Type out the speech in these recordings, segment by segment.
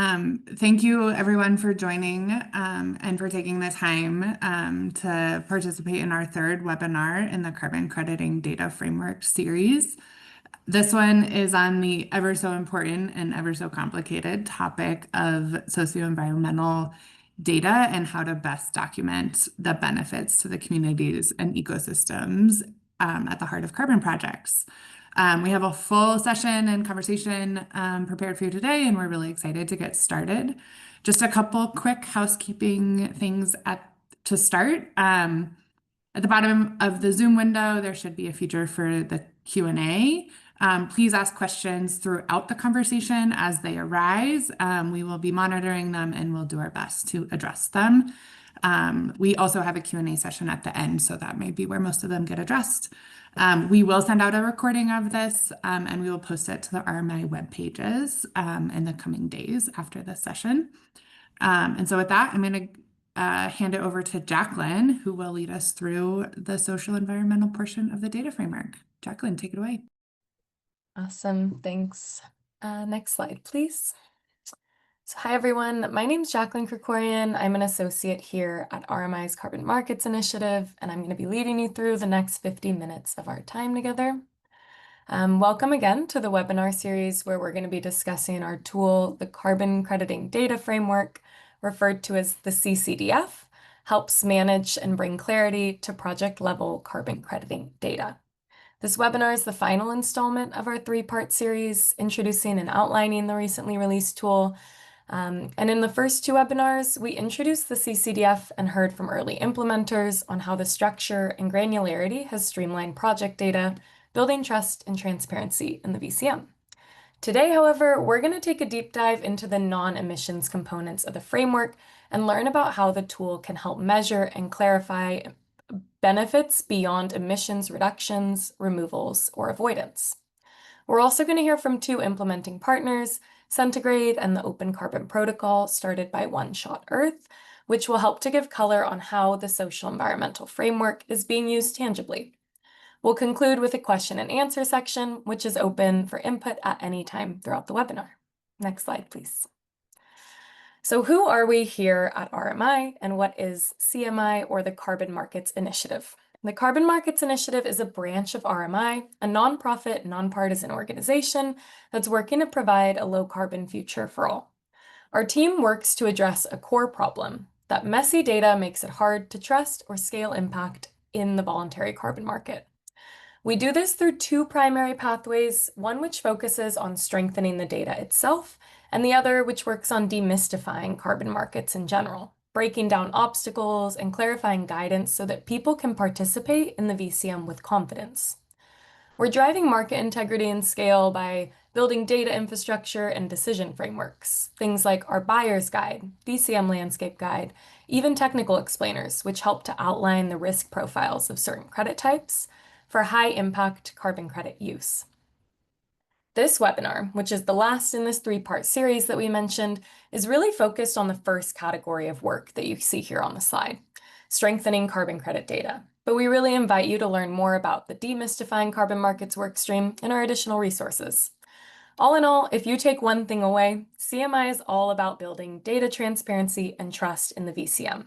Thank you everyone for joining and for taking the time to participate in our third webinar in the Carbon Crediting Data Framework series. This one is on the ever so important and ever so complicated topic of socio-environmental data and how to best document the benefits to the communities and ecosystems at the heart of carbon projects. We have a full session and conversation prepared for you today, and we're really excited to get started. Just a couple quick housekeeping things to start. At the bottom of the Zoom window, there should be a feature for the Q&A. Please ask questions throughout the conversation as they arise. We will be monitoring them and we'll do our best to address them. We also have a Q&A session at the end, so that may be where most of them get addressed. We will send out a recording of this and we will post it to the RMI web pages in the coming days after this session. And so with that, I'm going to hand it over to Jacqueline, who will lead us through the social environmental portion of the data framework. Jacqueline, take it away. Awesome, thanks. Next slide, please. So hi everyone, my name is Jacqueline Krikorian. I'm an associate here at RMI's Carbon Markets Initiative, and I'm going to be leading you through the next 50 minutes of our time together. Welcome again to the webinar series where we're going to be discussing our tool, the Carbon Crediting Data Framework, referred to as the CCDF, helps manage and bring clarity to project-level carbon crediting data. This webinar is the final installment of our three-part series, introducing and outlining the recently released tool. And in the first two webinars, we introduced the CCDF and heard from early implementers on how the structure and granularity has streamlined project data, building trust and transparency in the VCM. Today, however, we're going to take a deep dive into the non-emissions components of the framework and learn about how the tool can help measure and clarify benefits beyond emissions reductions, removals, or avoidance. We're also going to hear from two implementing partners, Centigrade and the Open Carbon Protocol started by One Shot Earth, which will help to give color on how the social environmental framework is being used tangibly. We'll conclude with a question and answer section, which is open for input at any time throughout the webinar. Next slide, please. So who are we here at RMI and what is CMI, or the Carbon Markets Initiative? The Carbon Markets Initiative is a branch of RMI, a nonprofit, nonpartisan organization that's working to provide a low-carbon future for all. Our team works to address a core problem, that messy data makes it hard to trust or scale impact in the voluntary carbon market. We do this through two primary pathways, one which focuses on strengthening the data itself, and the other which works on demystifying carbon markets in general, breaking down obstacles and clarifying guidance so that people can participate in the VCM with confidence. We're driving market integrity and scale by building data infrastructure and decision frameworks, things like our Buyer's Guide, VCM Landscape Guide, even technical explainers, which help to outline the risk profiles of certain credit types for high-impact carbon credit use. This webinar, which is the last in this three-part series that we mentioned, is really focused on the first category of work that you see here on the slide, strengthening carbon credit data. But we really invite you to learn more about the demystifying carbon markets workstream in our additional resources. All in all, if you take one thing away, CMI is all about building data transparency and trust in the VCM.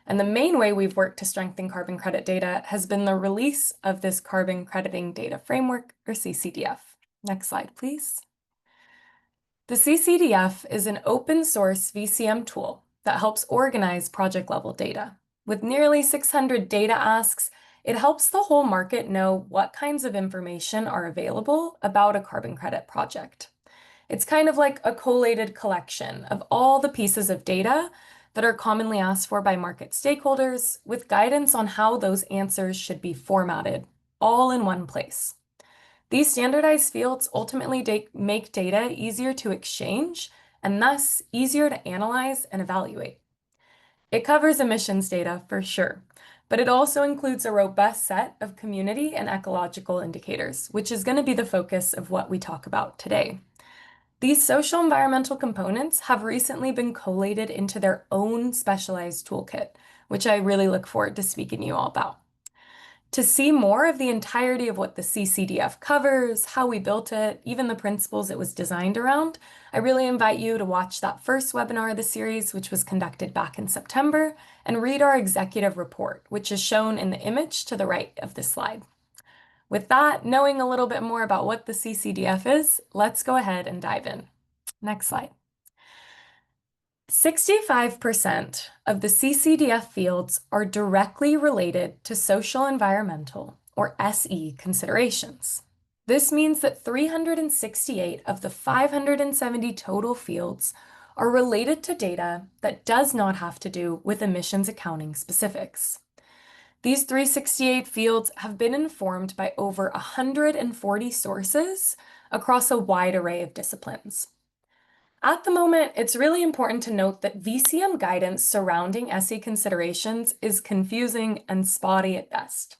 And the main way we've worked to strengthen carbon credit data has been the release of this Carbon Crediting Data Framework, or CCDF. Next slide, please. The CCDF is an open source VCM tool that helps organize project level data. With nearly 600 data asks, it helps the whole market know what kinds of information are available about a carbon credit project. It's kind of like a collated collection of all the pieces of data that are commonly asked for by market stakeholders, with guidance on how those answers should be formatted, all in one place. These standardized fields ultimately make data easier to exchange and thus easier to analyze and evaluate. It covers emissions data for sure, but it also includes a robust set of community and ecological indicators, which is going to be the focus of what we talk about today. These social environmental components have recently been collated into their own specialized toolkit, which I really look forward to speaking to you all about. To see more of the entirety of what the CCDF covers, how we built it, even the principles it was designed around, I really invite you to watch that first webinar of the series, which was conducted back in September, and read our executive report, which is shown in the image to the right of this slide. With that, knowing a little bit more about what the CCDF is, let's go ahead and dive in. Next slide. 65% of the CCDF fields are directly related to social environmental, or SE, considerations. This means that 368 of the 570 total fields are related to data that does not have to do with emissions accounting specifics. These 368 fields have been informed by over 140 sources across a wide array of disciplines. At the moment, it's really important to note that VCM guidance surrounding SE considerations is confusing and spotty at best.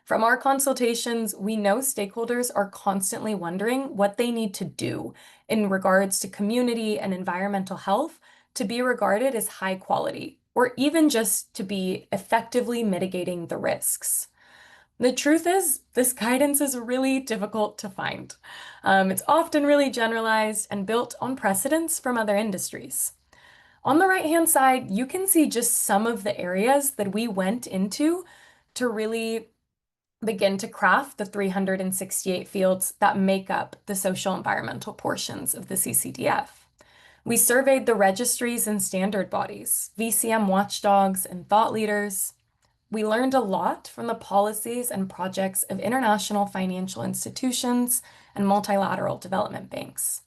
From our consultations, we know stakeholders are constantly wondering what they need to do in regards to community and environmental health to be regarded as high quality, or even just to be effectively mitigating the risks. The truth is, this guidance is really difficult to find. It's often really generalized and built on precedents from other industries. On the right-hand side, you can see just some of the areas that we went into to really begin to craft the 368 fields that make up the social environmental portions of the CCDF. We surveyed the registries and standard bodies, VCM watchdogs, and thought leaders. We learned a lot from the policies and projects of international financial institutions and multilateral development banks.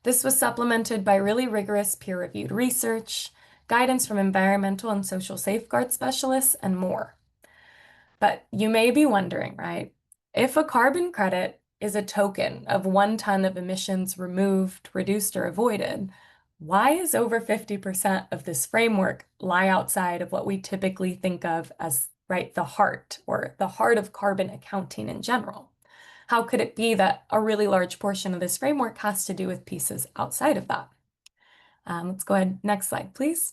This was supplemented by really rigorous peer-reviewed research, guidance from environmental and social safeguard specialists, and more. But you may be wondering, right? If a carbon credit is a token of 1 ton of emissions removed, reduced, or avoided, why is over 50% of this framework lie outside of what we typically think of as, right, the heart, or the heart of carbon accounting in general? How could it be that a really large portion of this framework has to do with pieces outside of that? Let's go ahead, next slide, please.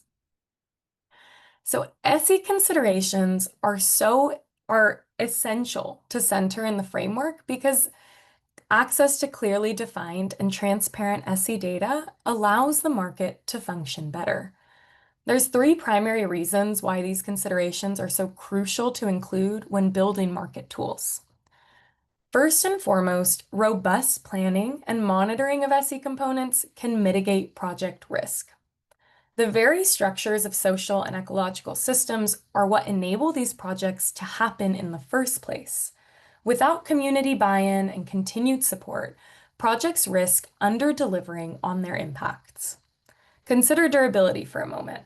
So SE considerations are essential to center in the framework because access to clearly defined and transparent SE data allows the market to function better. There's 3 primary reasons why these considerations are so crucial to include when building market tools. First and foremost, robust planning and monitoring of SE components can mitigate project risk. The very structures of social and ecological systems are what enable these projects to happen in the first place. Without community buy-in and continued support, projects risk under-delivering on their impacts. Consider durability for a moment.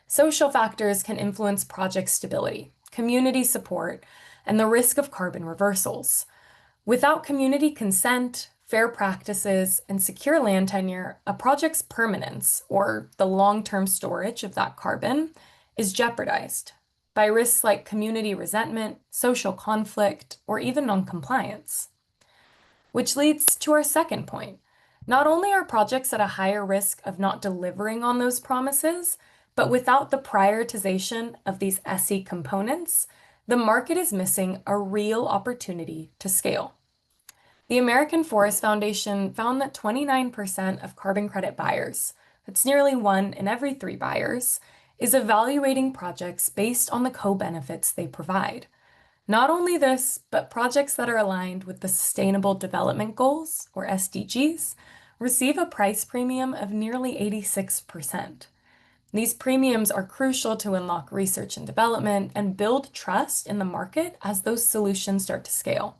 Social factors can influence project stability, community support, and the risk of carbon reversals. Without community consent, fair practices, and secure land tenure, a project's permanence, or the long-term storage of that carbon, is jeopardized by risks like community resentment, social conflict, or even non-compliance. Which leads to our second point. Not only are projects at a higher risk of not delivering on those promises, but without the prioritization of these SE components, the market is missing a real opportunity to scale. The American Forest Foundation found that 29% of carbon credit buyers, that's nearly 1 in every 3 buyers, is evaluating projects based on the co-benefits they provide. Not only this, but projects that are aligned with the Sustainable Development Goals, or SDGs, receive a price premium of nearly 86%. These premiums are crucial to unlock research and development and build trust in the market as those solutions start to scale.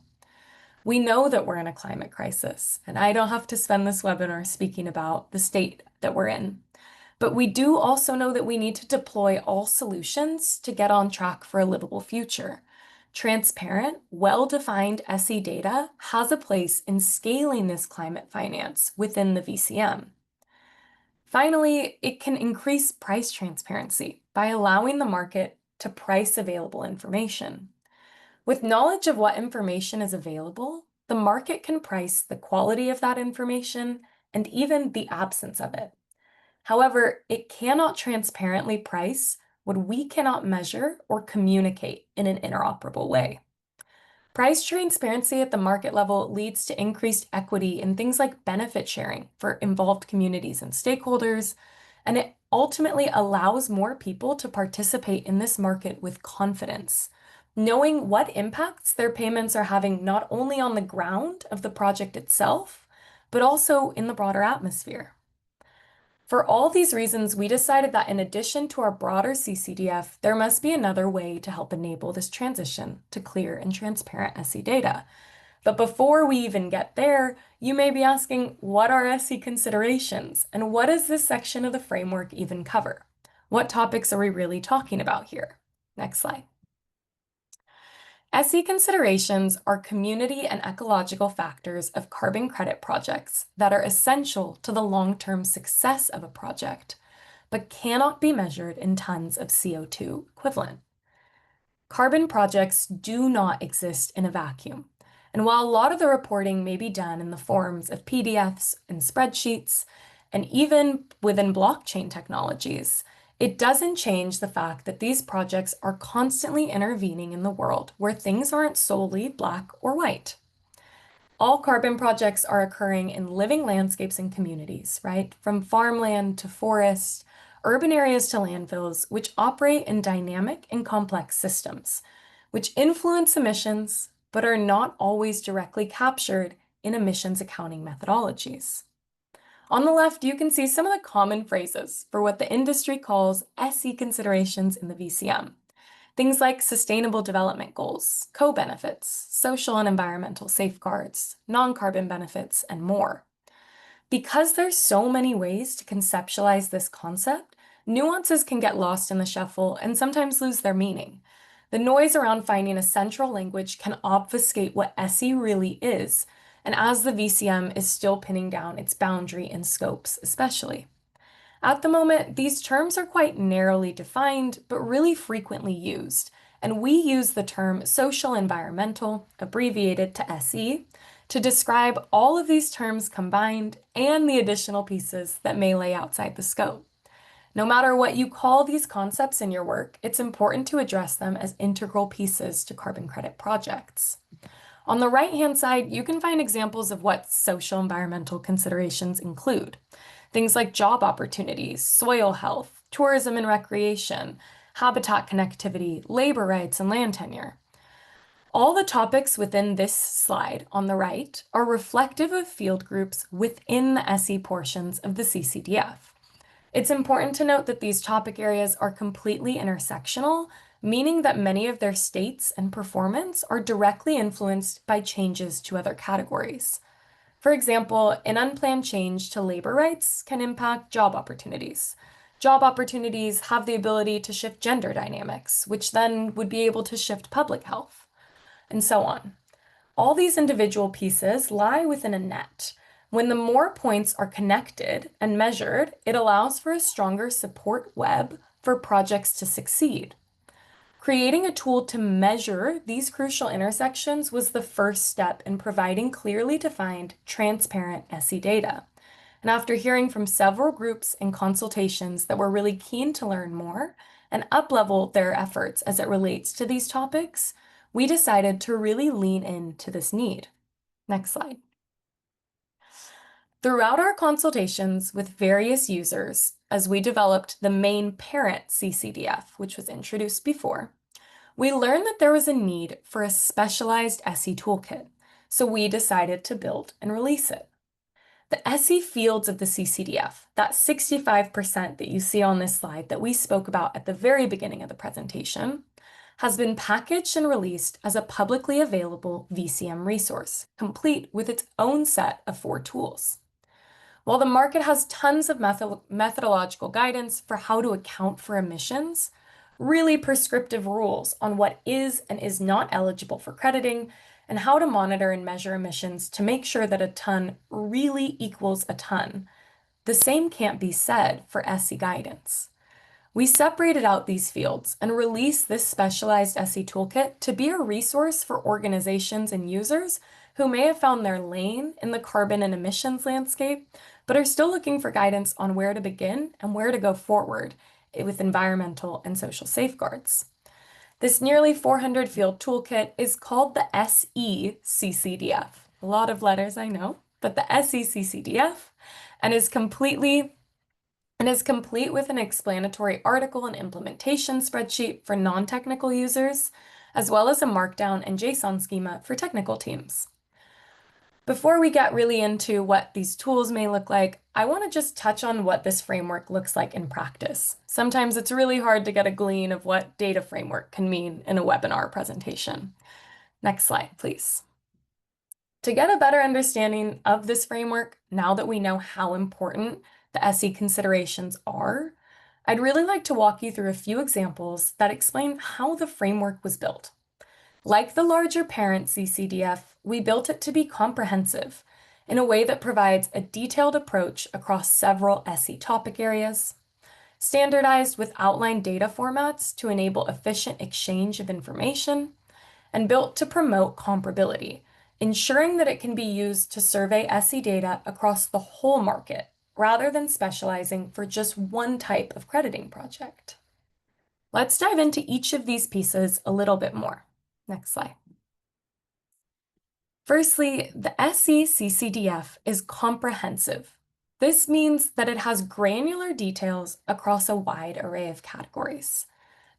We know that we're in a climate crisis, and I don't have to spend this webinar speaking about the state that we're in. But we do also know that we need to deploy all solutions to get on track for a livable future. Transparent, well-defined SE data has a place in scaling this climate finance within the VCM. Finally, it can increase price transparency by allowing the market to price available information. With knowledge of what information is available, the market can price the quality of that information and even the absence of it. However, it cannot transparently price what we cannot measure or communicate in an interoperable way. Price transparency at the market level leads to increased equity in things like benefit sharing for involved communities and stakeholders, and it ultimately allows more people to participate in this market with confidence, knowing what impacts their payments are having not only on the ground of the project itself, but also in the broader atmosphere. For all these reasons, we decided that in addition to our broader CCDF, there must be another way to help enable this transition to clear and transparent SE data. But before we even get there, you may be asking, what are SE considerations? And what does this section of the framework even cover? What topics are we really talking about here? Next slide. SE considerations are community and ecological factors of carbon credit projects that are essential to the long-term success of a project, but cannot be measured in tons of CO2 equivalent. Carbon projects do not exist in a vacuum. And while a lot of the reporting may be done in the forms of PDFs and spreadsheets, and even within blockchain technologies, it doesn't change the fact that these projects are constantly intervening in the world where things aren't solely black or white. All carbon projects are occurring in living landscapes and communities, right? From farmland to forest, urban areas to landfills, which operate in dynamic and complex systems, which influence emissions, but are not always directly captured in emissions accounting methodologies. On the left, you can see some of the common phrases for what the industry calls SE considerations in the VCM. Things like sustainable development goals, co-benefits, social and environmental safeguards, non-carbon benefits, and more. Because there's so many ways to conceptualize this concept, nuances can get lost in the shuffle and sometimes lose their meaning. The noise around finding a central language can obfuscate what SE really is, and as the VCM is still pinning down its boundary and scopes especially. At the moment, these terms are quite narrowly defined, but really frequently used, and we use the term socio-environmental, abbreviated to SE, to describe all of these terms combined and the additional pieces that may lay outside the scope. No matter what you call these concepts in your work, it's important to address them as integral pieces to carbon credit projects. On the right-hand side, you can find examples of what social environmental considerations include. Things like job opportunities, soil health, tourism and recreation, habitat connectivity, labor rights, and land tenure. All the topics within this slide on the right are reflective of field groups within the SE portions of the CCDF. It's important to note that these topic areas are completely intersectional, meaning that many of their states and performance are directly influenced by changes to other categories. For example, an unplanned change to labor rights can impact job opportunities. Job opportunities have the ability to shift gender dynamics, which then would be able to shift public health, and so on. All these individual pieces lie within a net. When the more points are connected and measured, it allows for a stronger support web for projects to succeed. Creating a tool to measure these crucial intersections was the first step in providing clearly defined, transparent SE data. And after hearing from several groups and consultations that were really keen to learn more and uplevel their efforts as it relates to these topics, we decided to really lean into this need. Next slide. Throughout our consultations with various users, as we developed the main parent CCDF, which was introduced before, we learned that there was a need for a specialized SE toolkit, so we decided to build and release it. The SE fields of the CCDF, that 65% that you see on this slide that we spoke about at the very beginning of the presentation, has been packaged and released as a publicly available VCM resource, complete with its own set of 4 tools. While the market has tons of methodological guidance for how to account for emissions, really prescriptive rules on what is and is not eligible for crediting, and how to monitor and measure emissions to make sure that a ton really equals a ton, the same can't be said for SE guidance. We separated out these fields and released this specialized SE toolkit to be a resource for organizations and users who may have found their lane in the carbon and emissions landscape, but are still looking for guidance on where to begin and where to go forward with environmental and social safeguards. This nearly 400 field toolkit is called the SECCDF. A lot of letters, I know, but the SECCDF, and is complete with an explanatory article and implementation spreadsheet for non-technical users, as well as a Markdown and JSON schema for technical teams. Before we get really into what these tools may look like, I want to just touch on what this framework looks like in practice. Sometimes it's really hard to get a glean of what data framework can mean in a webinar presentation. Next slide, please. To get a better understanding of this framework, now that we know how important the SE considerations are, I'd really like to walk you through a few examples that explain how the framework was built. Like the larger parent CCDF, we built it to be comprehensive in a way that provides a detailed approach across several SE topic areas, standardized with outlined data formats to enable efficient exchange of information, and built to promote comparability, ensuring that it can be used to survey SE data across the whole market, rather than specializing for just one type of crediting project. Let's dive into each of these pieces a little bit more. Next slide. Firstly, the SE-CCDF is comprehensive. This means that it has granular details across a wide array of categories.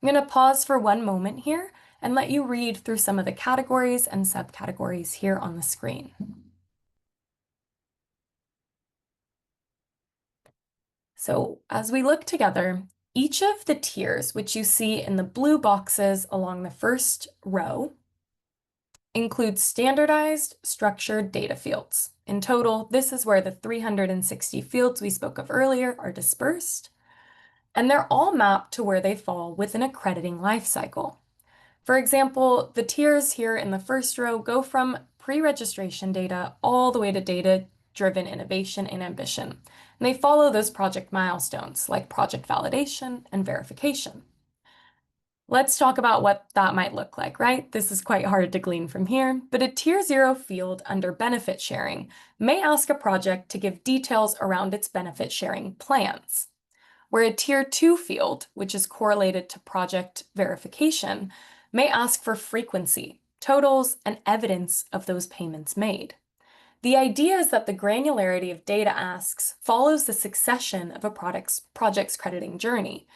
I'm going to pause for one moment here and let you read through some of the categories and subcategories here on the screen. So as we look together, each of the tiers, which you see in the blue boxes along the first row, includes standardized, structured data fields. In total, this is where the 360 fields we spoke of earlier are dispersed, and they're all mapped to where they fall within a crediting lifecycle. For example, the tiers here in the first row go from pre-registration data all the way to data-driven innovation and ambition. And they follow those project milestones like project validation and verification. Let's talk about what that might look like, right? This is quite hard to glean from here, but a tier 0 field under benefit sharing may ask a project to give details around its benefit sharing plans, where a tier 2 field, which is correlated to project verification, may ask for frequency, totals, and evidence of those payments made. The idea is that the granularity of data asks follows the succession of a project's crediting journey.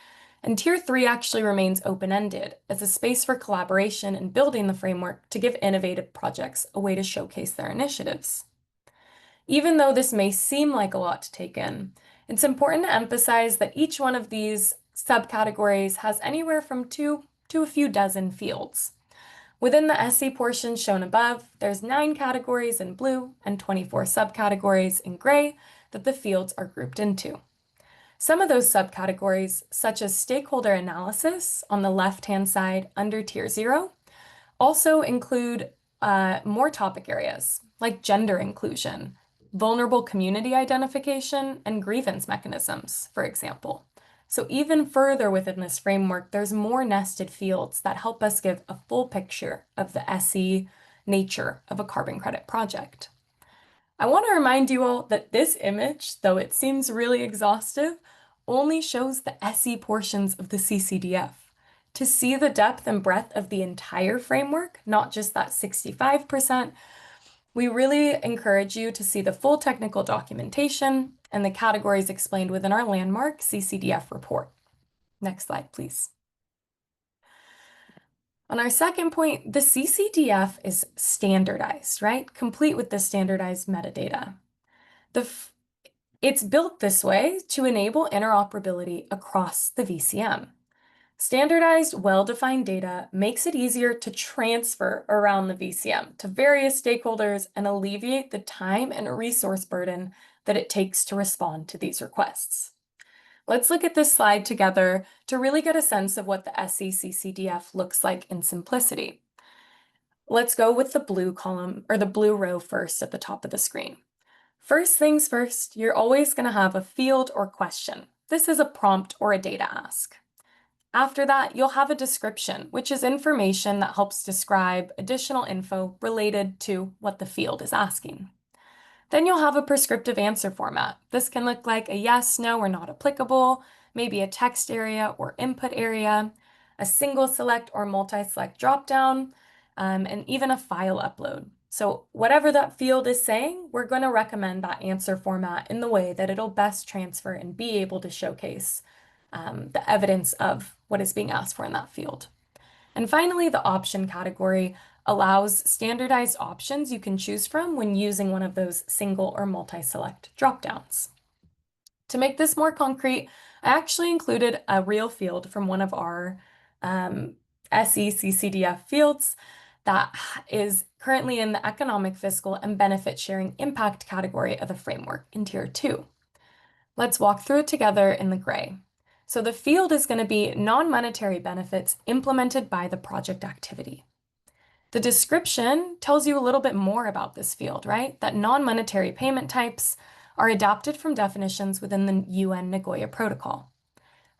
And Tier 3 actually remains open-ended as a space for collaboration and building the framework to give innovative projects a way to showcase their initiatives. Even though this may seem like a lot to take in, it's important to emphasize that each one of these subcategories has anywhere from 2 to a few dozen fields. Within the SE portion shown above, there's 9 categories in blue and 24 subcategories in gray that the fields are grouped into. Some of those subcategories, such as stakeholder analysis on the left-hand side under Tier 0, also include more topic areas like gender inclusion, vulnerable community identification, and grievance mechanisms, for example. So even further within this framework, there's more nested fields that help us give a full picture of the SE nature of a carbon credit project. I want to remind you all that this image, though it seems really exhaustive, only shows the SE portions of the CCDF. To see the depth and breadth of the entire framework, not just that 65%, we really encourage you to see the full technical documentation and the categories explained within our landmark CCDF report. Next slide, please. On our second point, the CCDF is standardized, right? Complete with the standardized metadata. It's built this way to enable interoperability across the VCM. Standardized, well-defined data makes it easier to transfer around the VCM to various stakeholders and alleviate the time and resource burden that it takes to respond to these requests. Let's look at this slide together to really get a sense of what the SECCDF looks like in simplicity. Let's go with the blue column or the blue row first at the top of the screen. First things first, you're always going to have a field or question. This is a prompt or a data ask. After that, you'll have a description, which is information that helps describe additional info related to what the field is asking. Then you'll have a prescriptive answer format. This can look like a yes, no, or not applicable, maybe a text area or input area. a single select or multi-select dropdown, and even a file upload. So whatever that field is saying, we're going to recommend that answer format in the way that it'll best transfer and be able to showcase the evidence of what is being asked for in that field. And finally, the option category allows standardized options you can choose from when using one of those single or multi-select dropdowns. To make this more concrete, I actually included a real field from one of our SE CCDF fields that is currently in the economic, fiscal, and benefit sharing impact category of the framework in Tier 2. Let's walk through it together in the gray. So the field is going to be non-monetary benefits implemented by the project activity. The description tells you a little bit more about this field, right? That non-monetary payment types are adapted from definitions within the UN Nagoya Protocol.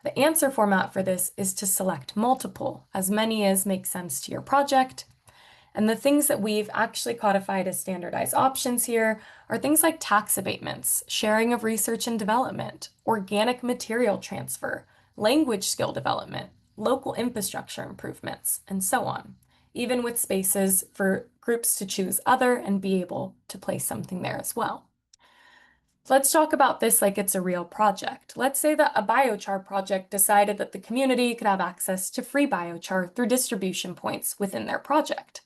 The answer format for this is to select multiple, as many as make sense to your project. And the things that we've actually codified as standardized options here are things like tax abatements, sharing of research and development, organic material transfer, language skill development, local infrastructure improvements, and so on, even with spaces for groups to choose other and be able to place something there as well. Let's talk about this like it's a real project. Let's say that a biochar project decided that the community could have access to free biochar through distribution points within their project.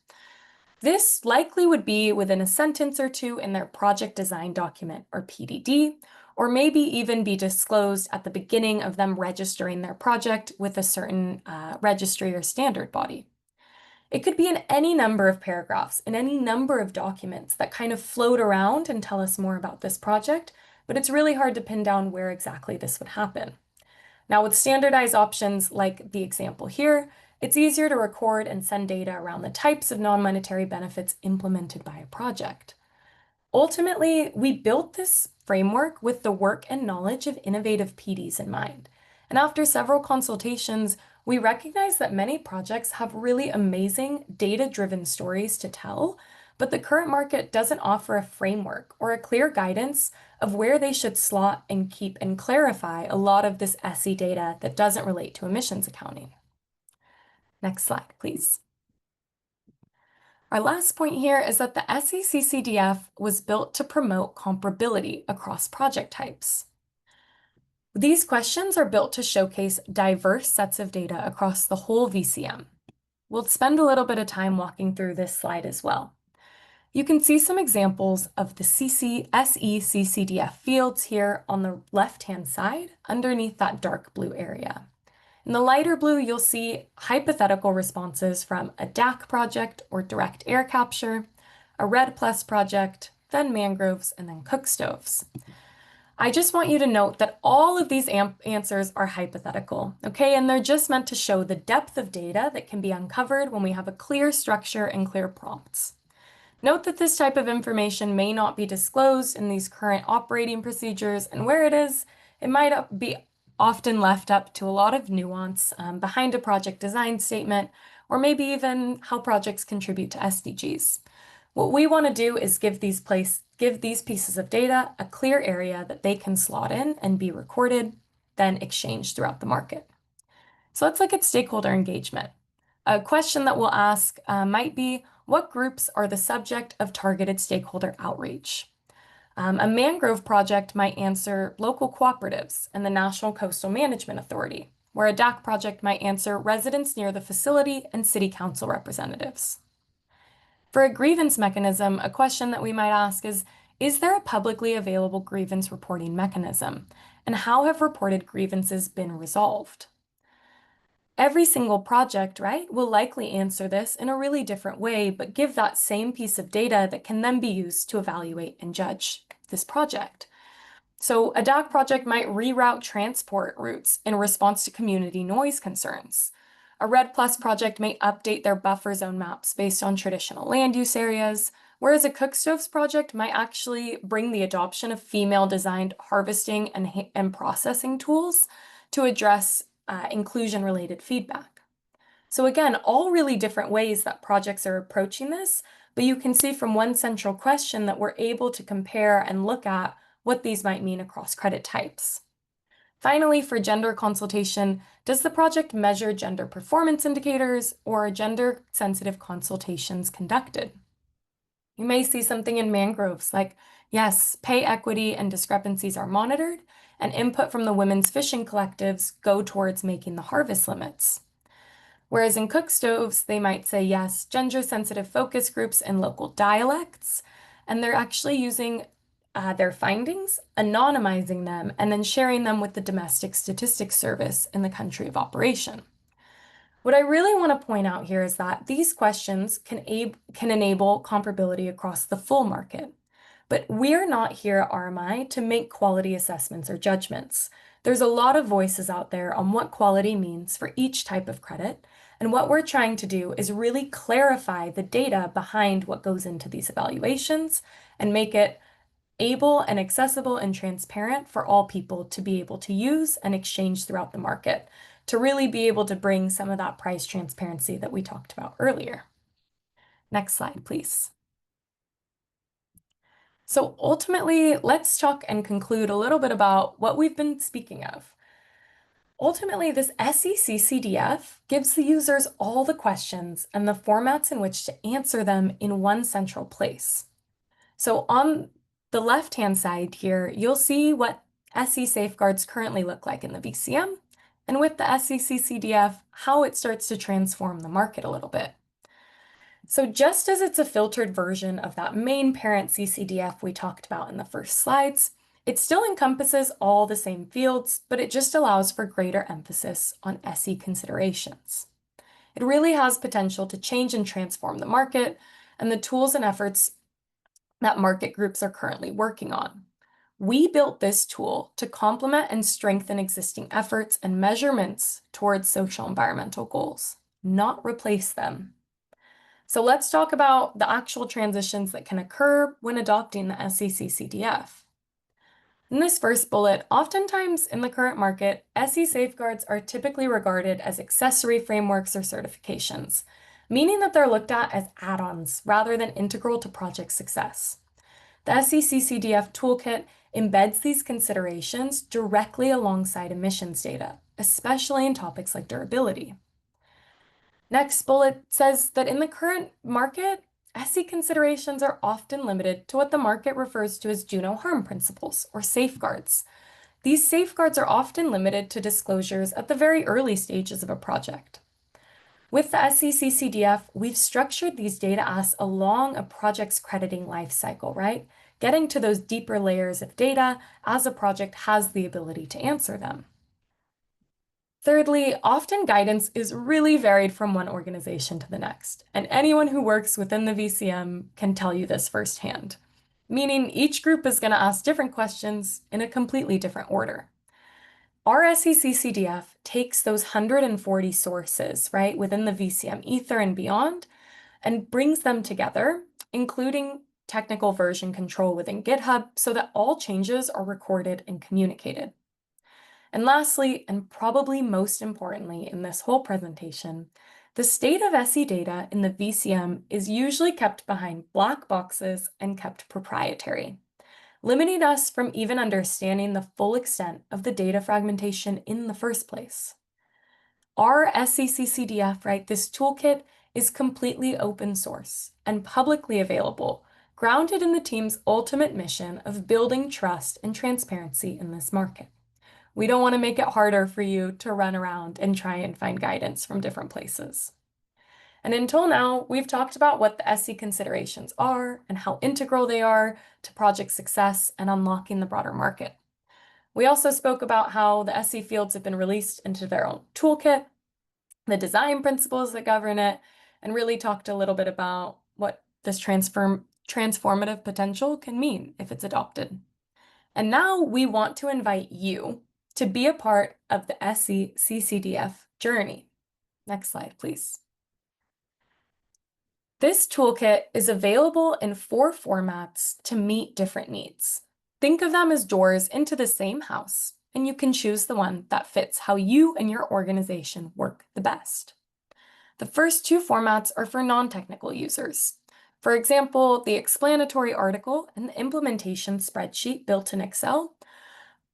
This likely would be within a sentence or two in their project design document, or PDD, or maybe even be disclosed at the beginning of them registering their project with a certain registry or standard body. It could be in any number of paragraphs, in any number of documents that kind of float around and tell us more about this project, but it's really hard to pin down where exactly this would happen. Now, with standardized options like the example here, it's easier to record and send data around the types of non-monetary benefits implemented by a project. Ultimately, we built this framework with the work and knowledge of innovative PDs in mind. And after several consultations, we recognize that many projects have really amazing data-driven stories to tell, but the current market doesn't offer a framework or a clear guidance of where they should slot and keep and clarify a lot of this SE data that doesn't relate to emissions accounting. Next slide, please. Our last point here is that the SECCDF was built to promote comparability across project types. These questions are built to showcase diverse sets of data across the whole VCM. We'll spend a little bit of time walking through this slide as well. You can see some examples of the SECCDF fields here on the left-hand side underneath that dark blue area. In the lighter blue, you'll see hypothetical responses from a DAC project or direct air capture, a RED Plus project, then mangroves, and then cook stoves. I just want you to note that all of these answers are hypothetical, okay? And they're just meant to show the depth of data that can be uncovered when we have a clear structure and clear prompts. Note that this type of information may not be disclosed in these current operating procedures, and where it is, it might be often left up to a lot of nuance behind a project design statement, or maybe even how projects contribute to SDGs. What we want to do is give these pieces of data a clear area that they can slot in and be recorded, then exchanged throughout the market. So let's look at stakeholder engagement. A question that we'll ask might be, what groups are the subject of targeted stakeholder outreach? A mangrove project might answer local cooperatives and the National Coastal Management Authority, where a DAC project might answer residents near the facility and city council representatives. For a grievance mechanism, a question that we might ask is there a publicly available grievance reporting mechanism? And how have reported grievances been resolved? Every single project, right, will likely answer this in a really different way, but give that same piece of data that can then be used to evaluate and judge this project. So a DAC project might reroute transport routes in response to community noise concerns. A RED Plus project may update their buffer zone maps based on traditional land use areas, whereas a cook stoves project might actually bring the adoption of female-designed harvesting and processing tools to address inclusion-related feedback. So again, all really different ways that projects are approaching this, but you can see from one central question that we're able to compare and look at what these might mean across credit types. Finally, for gender consultation, does the project measure gender performance indicators or are gender-sensitive consultations conducted? You may see something in mangroves like, yes, pay equity and discrepancies are monitored, and input from the women's fishing collectives go towards making the harvest limits. Whereas in cook stoves, they might say, yes, gender-sensitive focus groups and local dialects, and they're actually using their findings, anonymizing them, and then sharing them with the Domestic Statistics Service in the country of operation. What I really want to point out here is that these questions can enable comparability across the full market. But we're not here at RMI to make quality assessments or judgments. There's a lot of voices out there on what quality means for each type of credit, and what we're trying to do is really clarify the data behind what goes into these evaluations and make it able and accessible and transparent for all people to be able to use and exchange throughout the market, to really be able to bring some of that price transparency that we talked about earlier. Next slide, please. So ultimately, let's talk and conclude a little bit about what we've been speaking of. Ultimately, this SECCDF gives the users all the questions and the formats in which to answer them in one central place. So on the left-hand side here, you'll see what SE safeguards currently look like in the VCM, and with the SECCDF, how it starts to transform the market a little bit. So just as it's a filtered version of that main parent CCDF we talked about in the first slides, it still encompasses all the same fields, but it just allows for greater emphasis on SE considerations. It really has potential to change and transform the market and the tools and efforts that market groups are currently working on. We built this tool to complement and strengthen existing efforts and measurements towards social environmental goals, not replace them. So let's talk about the actual transitions that can occur when adopting the SECCDF. In this first bullet, oftentimes in the current market, SE safeguards are typically regarded as accessory frameworks or certifications, meaning that they're looked at as add-ons rather than integral to project success. The SECCDF toolkit embeds these considerations directly alongside emissions data, especially in topics like durability. Next bullet says that in the current market, SE considerations are often limited to what the market refers to as do no harm principles or safeguards. These safeguards are often limited to disclosures at the very early stages of a project. With the SECCDF, we've structured these data asks along a project's crediting life cycle, right? Getting to those deeper layers of data as a project has the ability to answer them. Thirdly, often guidance is really varied from one organization to the next, and anyone who works within the VCM can tell you this firsthand, meaning each group is going to ask different questions in a completely different order. Our SECCDF takes those 140 sources, right, within the VCM Ether and beyond, and brings them together, including technical version control within GitHub, so that all changes are recorded and communicated. And lastly, and probably most importantly in this whole presentation, the state of SE data in the VCM is usually kept behind black boxes and kept proprietary, limiting us from even understanding the full extent of the data fragmentation in the first place. Our SECCDF, right, this toolkit is completely open source and publicly available, grounded in the team's ultimate mission of building trust and transparency in this market. We don't want to make it harder for you to run around and try and find guidance from different places. And until now, we've talked about what the SE considerations are and how integral they are to project success and unlocking the broader market. We also spoke about how the SE fields have been released into their own toolkit, the design principles that govern it, and really talked a little bit about what this transformative potential can mean if it's adopted. And now we want to invite you to be a part of the SE CCDF journey. Next slide, please. This toolkit is available in 4 formats to meet different needs. Think of them as doors into the same house, and you can choose the one that fits how you and your organization work the best. The first 2 formats are for non-technical users. For example, the explanatory article and the implementation spreadsheet built in Excel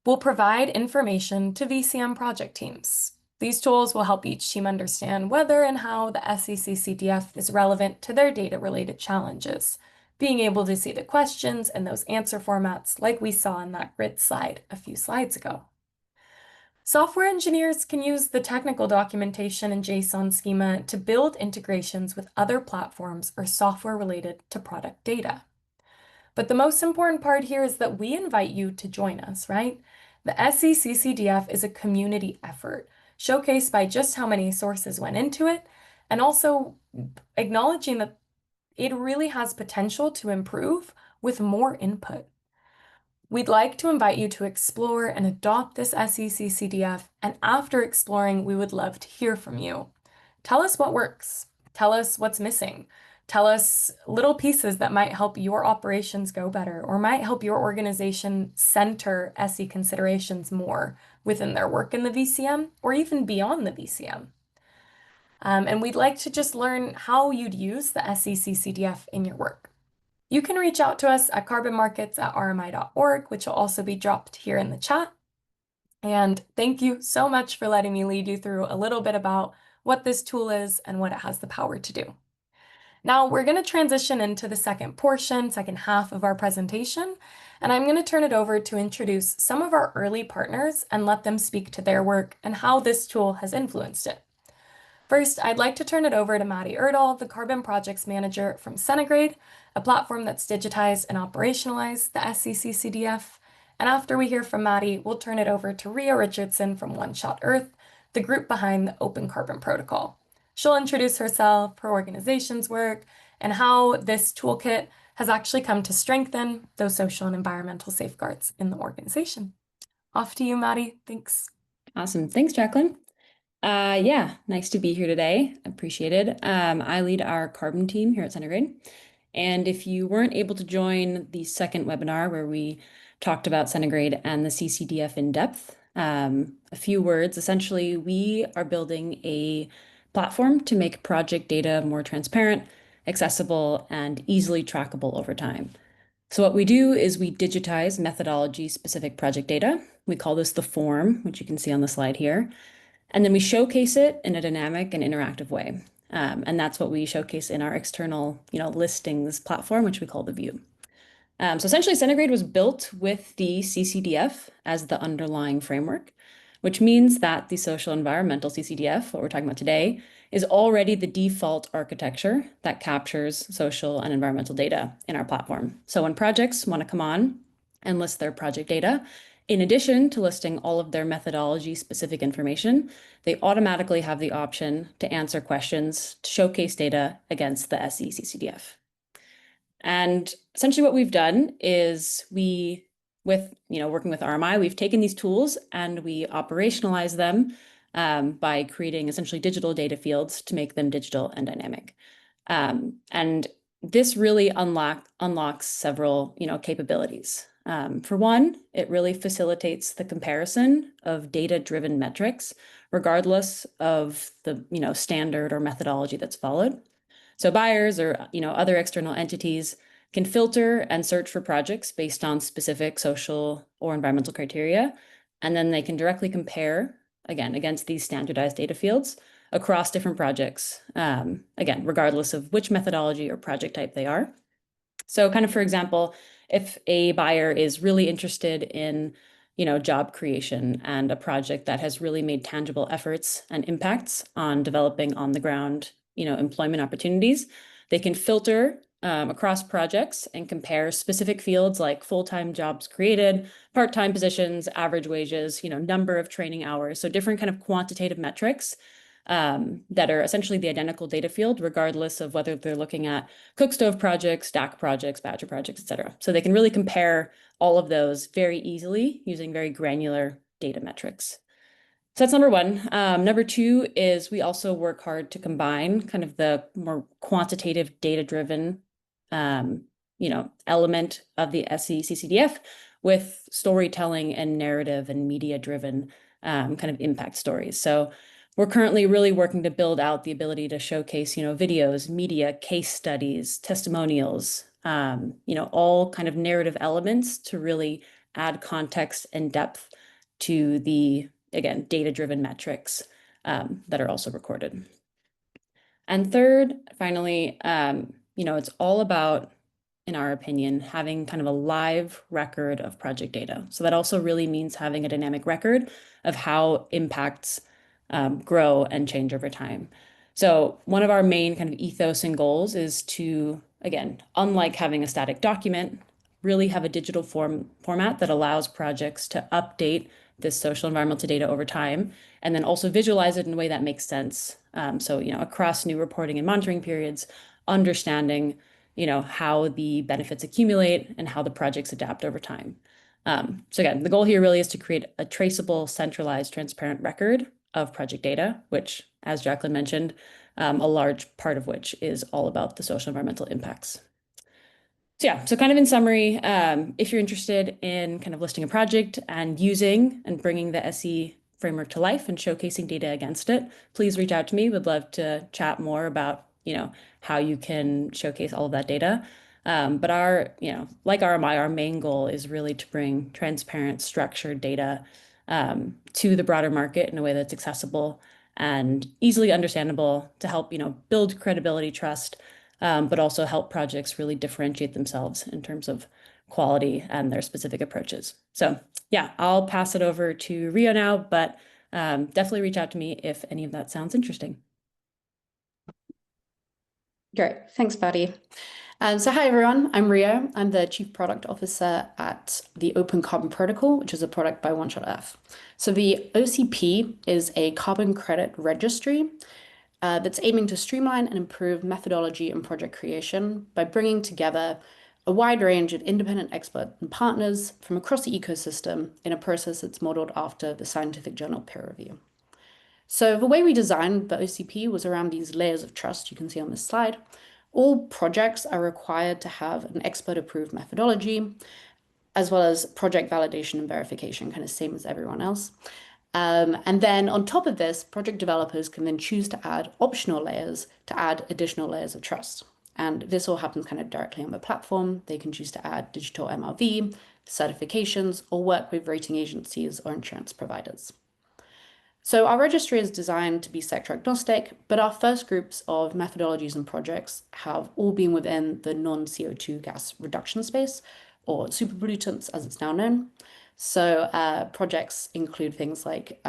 We'll provide information to VCM project teams. These tools will help each team understand whether and how the SECCDF is relevant to their data-related challenges, being able to see the questions and those answer formats like we saw in that grid slide a few slides ago. Software engineers can use the technical documentation and JSON schema to build integrations with other platforms or software related to product data. But the most important part here is that we invite you to join us, right? The SECCDF is a community effort, showcased by just how many sources went into it, and also acknowledging that it really has potential to improve with more input. We'd like to invite you to explore and adopt this SECCDF, and after exploring, we would love to hear from you. Tell us what works. Tell us what's missing. Tell us little pieces that might help your operations go better or might help your organization center SE considerations more within their work in the VCM or even beyond the VCM. And we'd like to just learn how you'd use the SECCDF in your work. You can reach out to us at carbonmarkets@rmi.org, which will also be dropped here in the chat. And thank you so much for letting me lead you through a little bit about what this tool is and what it has the power to do. Now we're going to transition into the second half of our presentation, and I'm going to turn it over to introduce some of our early partners and let them speak to their work and how this tool has influenced it. First, I'd like to turn it over to Maddie Erdahl, the Carbon Projects Manager from Centigrade, a platform that's digitized and operationalized the SECCDF. And after we hear from Maddie, we'll turn it over to Ria Richardson from One Shot Earth, the group behind the Open Carbon Protocol. She'll introduce herself, her organization's work, and how this toolkit has actually come to strengthen those social and environmental safeguards in the organization. Off to you, Maddie. Thanks. Awesome. Thanks, Jacqueline. Yeah, nice to be here today. Appreciated. I lead our carbon team here at Centigrade. And if you weren't able to join the second webinar where we talked about Centigrade and the CCDF in depth, a few words. Essentially, we are building a platform to make project data more transparent, accessible, and easily trackable over time. So what we do is we digitize methodology-specific project data. We call this the form, which you can see on the slide here. And then we showcase it in a dynamic and interactive way. And that's what we showcase in our external, listings platform, which we call the view. So essentially, Centigrade was built with the CCDF as the underlying framework, which means that the social environmental CCDF, what we're talking about today, is already the default architecture that captures social and environmental data in our platform. So when projects want to come on and list their project data, in addition to listing all of their methodology-specific information, they automatically have the option to answer questions to showcase data against the SECCDF. And essentially what we've done is working with RMI, we've taken these tools and we operationalize them by creating essentially digital data fields to make them digital and dynamic. And this really unlocks several capabilities. For one, it really facilitates the comparison of data-driven metrics, regardless of the standard or methodology that's followed. So buyers or other external entities can filter and search for projects based on specific social or environmental criteria, and then they can directly compare again against these standardized data fields across different projects, again, regardless of which methodology or project type they are. So kind of, for example, if a buyer is really interested in, job creation and a project that has really made tangible efforts and impacts on developing on the ground, employment opportunities, they can filter across projects and compare specific fields like full-time jobs created, part-time positions, average wages, number of training hours. So different kind of quantitative metrics that are essentially the identical data field, regardless of whether they're looking at cook stove projects, stack projects, batcher projects, et cetera. So they can really compare all of those very easily using very granular data metrics. So that's number one. Number two is we also work hard to combine kind of the more quantitative data-driven, element of the SECCDF with storytelling and narrative and media-driven kind of impact stories. So we're currently really working to build out the ability to showcase, videos, media, case studies, testimonials, all kind of narrative elements to really add context and depth to the, again, data-driven metrics that are also recorded. And third, finally, it's all about, in our opinion, having kind of a live record of project data. So that also really means having a dynamic record of how impacts grow and change over time. So one of our main kind of ethos and goals is to, again, unlike having a static document, really have a digital format that allows projects to update this social environmental data over time, and then also visualize it in a way that makes sense. So, across new reporting and monitoring periods, understanding, how the benefits accumulate and how the projects adapt over time. So again, the goal here really is to create a traceable, centralized, transparent record of project data, which, as Jacqueline mentioned, a large part of which is all about the social environmental impacts. So yeah, so kind of in summary, if you're interested in kind of listing a project and using and bringing the SE framework to life and showcasing data against it, please reach out to me. Would love to chat more about, how you can showcase all of that data. But like RMI, our main goal is really to bring transparent, structured data to the broader market in a way that's accessible and easily understandable to help, build credibility, trust, but also help projects really differentiate themselves in terms of quality and their specific approaches. So yeah, I'll pass it over to Rio now, but definitely reach out to me if any of that sounds interesting. Great, thanks, Patty. So hi, everyone, I'm Rio. I'm the Chief Product Officer at the Open Carbon Protocol, which is a product by One Shot Earth. So the OCP is a carbon credit registry that's aiming to streamline and improve methodology and project creation by bringing together a wide range of independent experts and partners from across the ecosystem in a process that's modeled after the scientific journal peer review. So the way we designed the OCP was around these layers of trust you can see on this slide. All projects are required to have an expert-approved methodology, as well as project validation and verification, kind of same as everyone else. And then on top of this, project developers can then choose to add optional layers to add additional layers of trust. And this all happens kind of directly on the platform. They can choose to add digital MRV, certifications, or work with rating agencies or insurance providers. So our registry is designed to be sector agnostic, but our first groups of methodologies and projects have all been within the non-CO2 gas reduction space, or superpollutants as it's now known. So projects include things like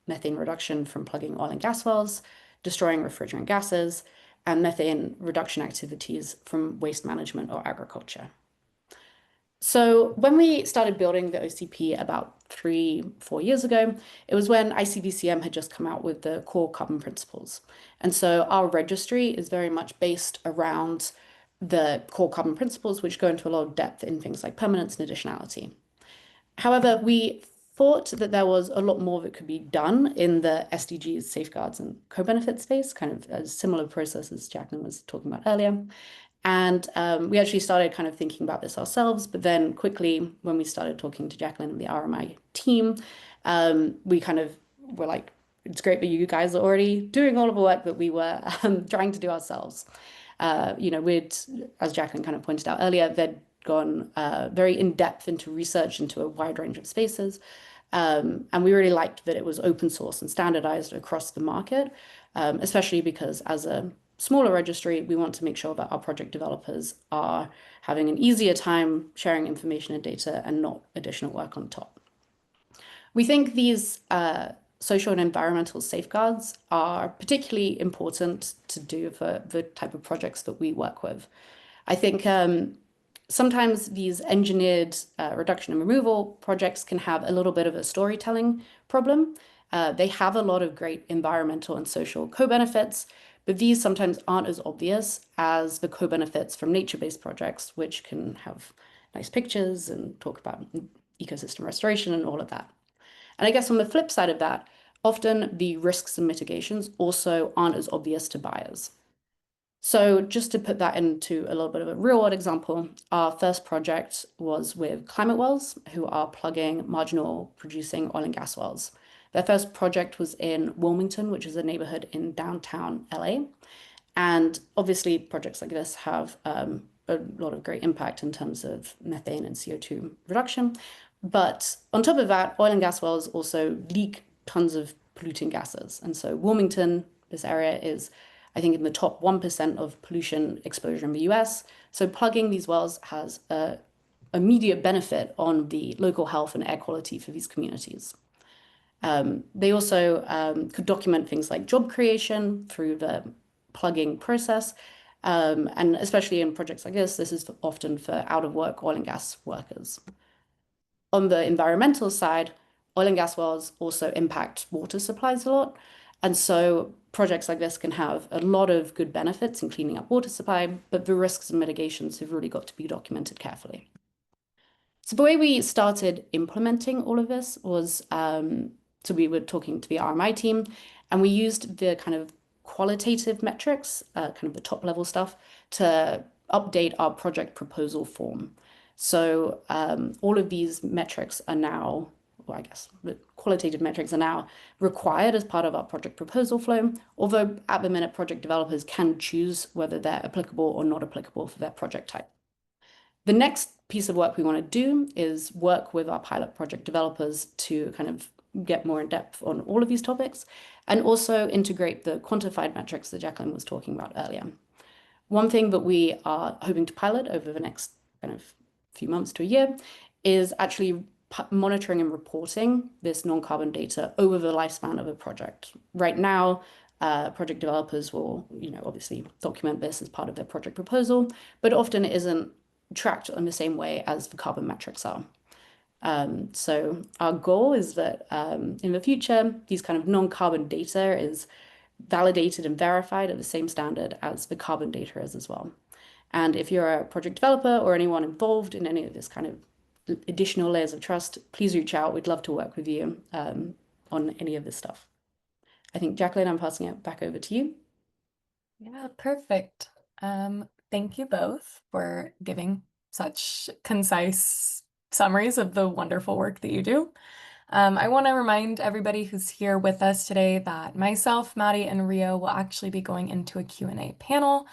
methane reduction from plugging oil and gas wells, destroying refrigerant gases, and methane reduction activities from waste management or agriculture. So when we started building the OCP about 3-4 years ago, it was when ICVCM had just come out with the core carbon principles. And so our registry is very much based around the core carbon principles, which go into a lot of depth in things like permanence and additionality. However, we thought that there was a lot more that could be done in the SDGs, safeguards, and co-benefit space, kind of a similar process as Jacqueline was talking about earlier. And we actually started kind of thinking about this ourselves, but then quickly, when we started talking to Jacqueline and the RMI team, we kind of were like, it's great that you guys are already doing all of the work that we were trying to do ourselves. As Jacqueline kind of pointed out earlier, they'd gone very in-depth into research into a wide range of spaces. And we really liked that it was open source and standardized across the market, especially because as a smaller registry, we want to make sure that our project developers are having an easier time sharing information and data and not additional work on top. We think these social and environmental safeguards are particularly important to do for the type of projects that we work with. I think sometimes these engineered reduction and removal projects can have a little bit of a storytelling problem. They have a lot of great environmental and social co-benefits, but these sometimes aren't as obvious as the co-benefits from nature-based projects, which can have nice pictures and talk about ecosystem restoration and all of that. And I guess on the flip side of that, often the risks and mitigations also aren't as obvious to buyers. So just to put that into a little bit of a real-world example, our first project was with Climate Wells, who are plugging marginal producing oil and gas wells. Their first project was in Wilmington, which is a neighborhood in downtown LA. And obviously projects like this have a lot of great impact in terms of methane and CO2 reduction. But on top of that, oil and gas wells also leak tons of polluting gases. And so Wilmington, this area is, I think, in the top 1% of pollution exposure in the US. So plugging these wells has a immediate benefit on the local health and air quality for these communities. They also could document things like job creation through the plugging process. And especially in projects like this is often for out-of-work oil and gas workers. On the environmental side, oil and gas wells also impact water supplies a lot. And so projects like this can have a lot of good benefits in cleaning up water supply, but the risks and mitigations have really got to be documented carefully. So the way we started implementing all of this was, so we were talking to the RMI team, and we used the kind of qualitative metrics, kind of the top level stuff, to update our project proposal form. So all of these metrics are now, well, I guess the qualitative metrics are now required as part of our project proposal flow, although at the minute project developers can choose whether they're applicable or not applicable for their project type. The next piece of work we want to do is work with our pilot project developers to kind of get more in depth on all of these topics and also integrate the quantified metrics that Jacqueline was talking about earlier. One thing that we are hoping to pilot over the next kind of few months to a year is actually monitoring and reporting this non-carbon data over the lifespan of a project. Right now, project developers will, obviously document this as part of their project proposal, but often it isn't tracked in the same way as the carbon metrics are. So our goal is that in the future, these kind of non-carbon data is validated and verified at the same standard as the carbon data is as well. And if you're a project developer or anyone involved in any of this kind of additional layers of trust, please reach out. We'd love to work with you on any of this stuff. I think, Jacqueline, I'm passing it back over to you. Yeah, perfect. Thank you both for giving such concise summaries of the wonderful work that you do. I want to remind everybody who's here with us today that myself, Maddie, and Rio will actually be going into a Q&A panel.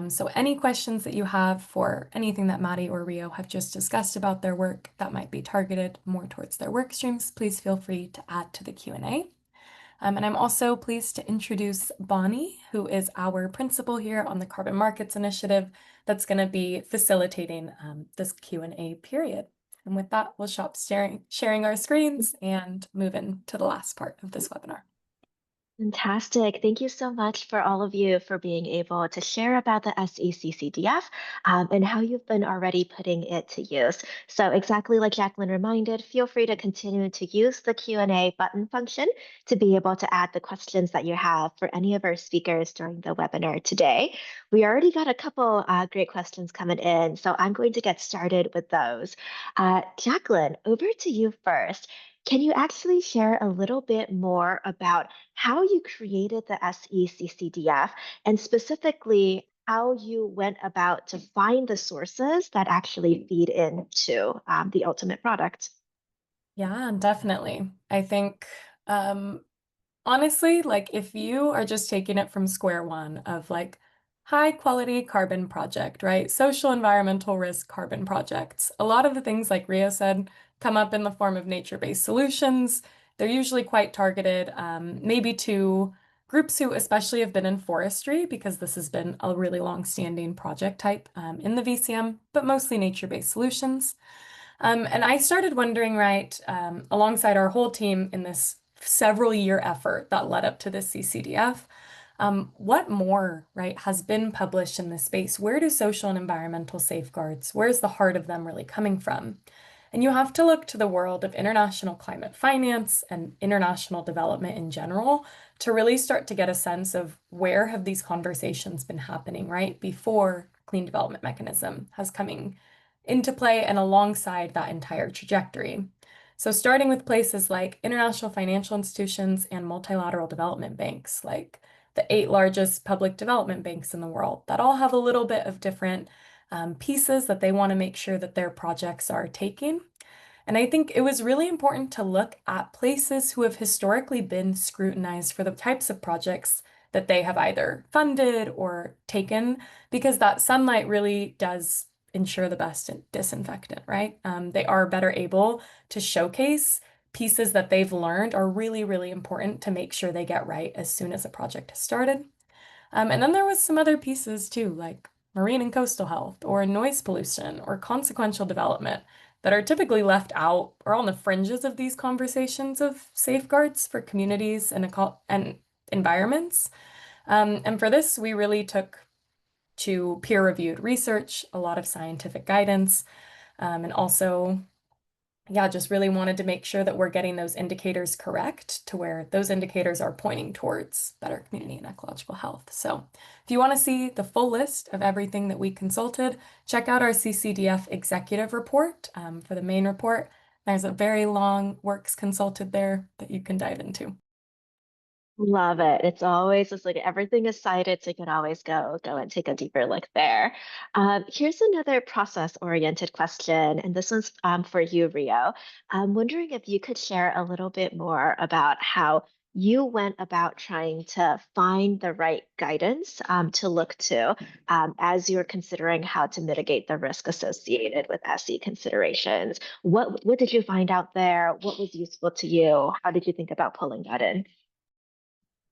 So any questions that you have for anything that Maddie or Rio have just discussed about their work that might be targeted more towards their work streams, please feel free to add to the Q&A. And I'm also pleased to introduce Bonnie, who is our principal here on the Carbon Markets Initiative that's going to be facilitating this Q&A period. And with that, we'll stop sharing our screens and move into the last part of this webinar. Fantastic. Thank you so much for all of you for being able to share about the SECCDF and how you've been already putting it to use. So exactly like Jacqueline reminded, feel free to continue to use the Q&A button function to be able to add the questions that you have for any of our speakers during the webinar today. We already got a couple great questions coming in, so I'm going to get started with those. Jacqueline, over to you first. Can you actually share a little bit more about how you created the SECCDF and specifically how you went about to find the sources that actually feed into the ultimate product? Yeah, definitely. I think, honestly, like if you are just taking it from square one of like high quality carbon project, right? Social environmental risk carbon projects. A lot of the things like Rio said come up in the form of nature-based solutions. They're usually quite targeted, maybe to groups who especially have been in forestry, because this has been a really long-standing project type in the VCM, but mostly nature-based solutions. And I started wondering, right, alongside our whole team in this several year effort that led up to this CCDF, what more, right, has been published in this space? Where do social and environmental safeguards, where's the heart of them really coming from? And you have to look to the world of international climate finance and international development in general to really start to get a sense of where have these conversations been happening, right, before Clean Development Mechanism has coming into play and alongside that entire trajectory. So starting with places like international financial institutions and multilateral development banks, like the 8 largest public development banks in the world, that all have a little bit of different pieces that they want to make sure that their projects are taking. And I think it was really important to look at places who have historically been scrutinized for the types of projects that they have either funded or taken, because that sunlight really does ensure the best disinfectant, right? They are better able to showcase pieces that they've learned are really, really important to make sure they get right as soon as a project has started. And then there was some other pieces too, like marine and coastal health, or noise pollution, or consequential development that are typically left out or on the fringes of these conversations of safeguards for communities and environments. And for this, we really took to peer-reviewed research, a lot of scientific guidance, and also, yeah, just really wanted to make sure that we're getting those indicators correct to where those indicators are pointing towards better community and ecological health. So if you want to see the full list of everything that we consulted, check out our CCDF executive report for the main report. There's a very long works consulted there that you can dive into. Love it. It's always just like everything is cited, so you can always go and take a deeper look there. Here's another process-oriented question, and this one's for you, Rio. I'm wondering if you could share a little bit more about how you went about trying to find the right guidance to look to as you're considering how to mitigate the risk associated with SE considerations. What did you find out there? What was useful to you? How did you think about pulling that in?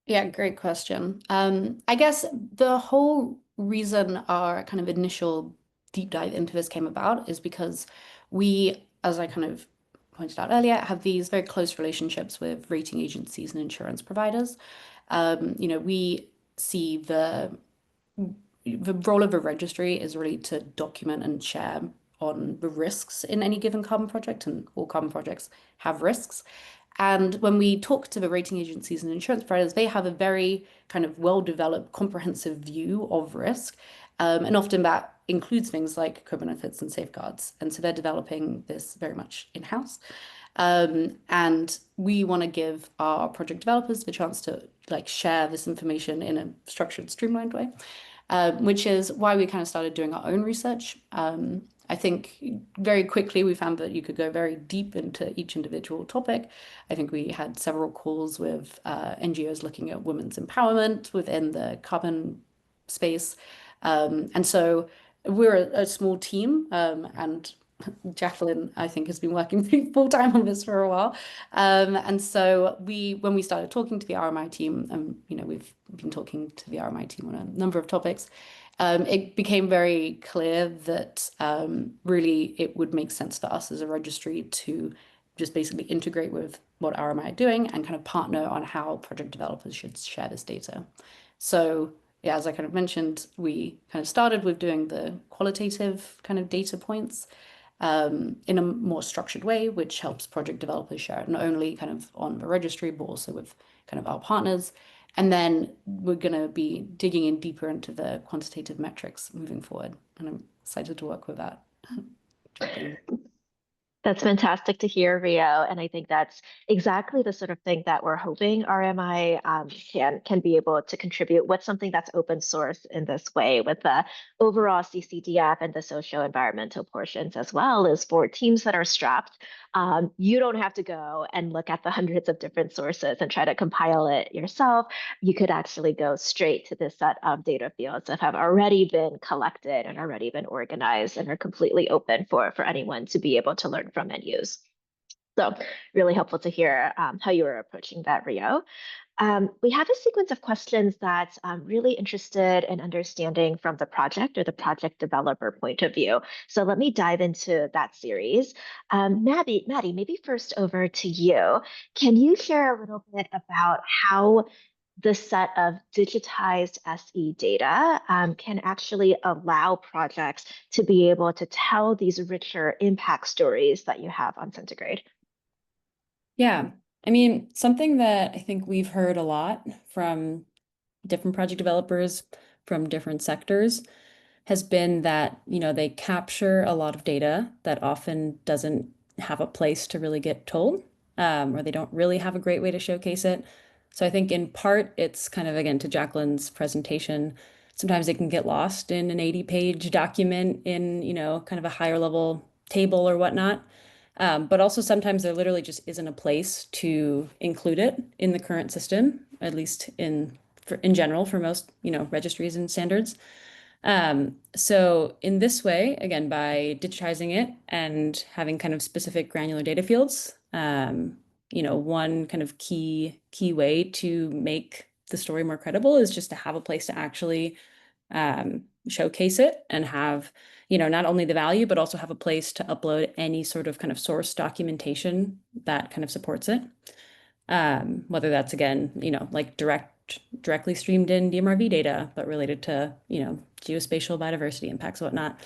Yeah, great question. I guess the whole reason our kind of initial deep dive into this came about is because we, as I kind of pointed out earlier, have these very close relationships with rating agencies and insurance providers. We see the role of a registry is really to document and share on the risks in any given carbon project, and all carbon projects have risks. And when we talk to the rating agencies and insurance providers, they have a very kind of well-developed, comprehensive view of risk. And often that includes things like co-benefits and safeguards. And so they're developing this very much in-house. And we want to give our project developers the chance to share this information in a structured, streamlined way, which is why we kind of started doing our own research. I think very quickly we found that you could go very deep into each individual topic. I think we had several calls with NGOs looking at women's empowerment within the carbon space. And so we're a small team, and Jacqueline, I think, has been working full time on this for a while. And so when we started talking to the RMI team, and we've been talking to the RMI team on a number of topics, it became very clear that really it would make sense for us as a registry to just basically integrate with what RMI are doing and kind of partner on how project developers should share this data. So yeah, as I kind of mentioned, we kind of started with doing the qualitative kind of data points in a more structured way, which helps project developers share it not only kind of on the registry, but also with kind of our partners. And then we're going to be digging in deeper into the quantitative metrics moving forward. And I'm excited to work with that. That's fantastic to hear, Rio. And I think that's exactly the sort of thing that we're hoping RMI can be able to contribute with something that's open source in this way, with the overall CCDF and the socio-environmental portions as well, is for teams that are strapped. You don't have to go and look at the hundreds of different sources and try to compile it yourself. You could actually go straight to this set of data fields that have already been collected and already been organized and are completely open for anyone to be able to learn from and use. So really helpful to hear how you were approaching that, Rio. We have a sequence of questions that I'm really interested in understanding from the project or the project developer point of view. So let me dive into that series. Maddie, maybe first over to you. Can you share a little bit about how the set of digitized SE data can actually allow projects to be able to tell these richer impact stories that you have on Centigrade? Yeah, I mean, something that I think we've heard a lot from different project developers from different sectors has been that, they capture a lot of data that often doesn't have a place to really get told, or they don't really have a great way to showcase it. So I think in part, it's kind of, again, to Jacqueline's presentation, sometimes it can get lost in an 80-page document in, kind of a higher level table or whatnot. But also sometimes there literally just isn't a place to include it in the current system, at least in general for most, registries and standards. So in this way, again, by digitizing it and having kind of specific granular data fields, one kind of key way to make the story more credible is just to have a place to actually showcase it and have, not only the value, but also have a place to upload any sort of kind of source documentation that kind of supports it. Whether that's, again, like directly streamed in DMRV data, but related to, geospatial biodiversity impacts, whatnot.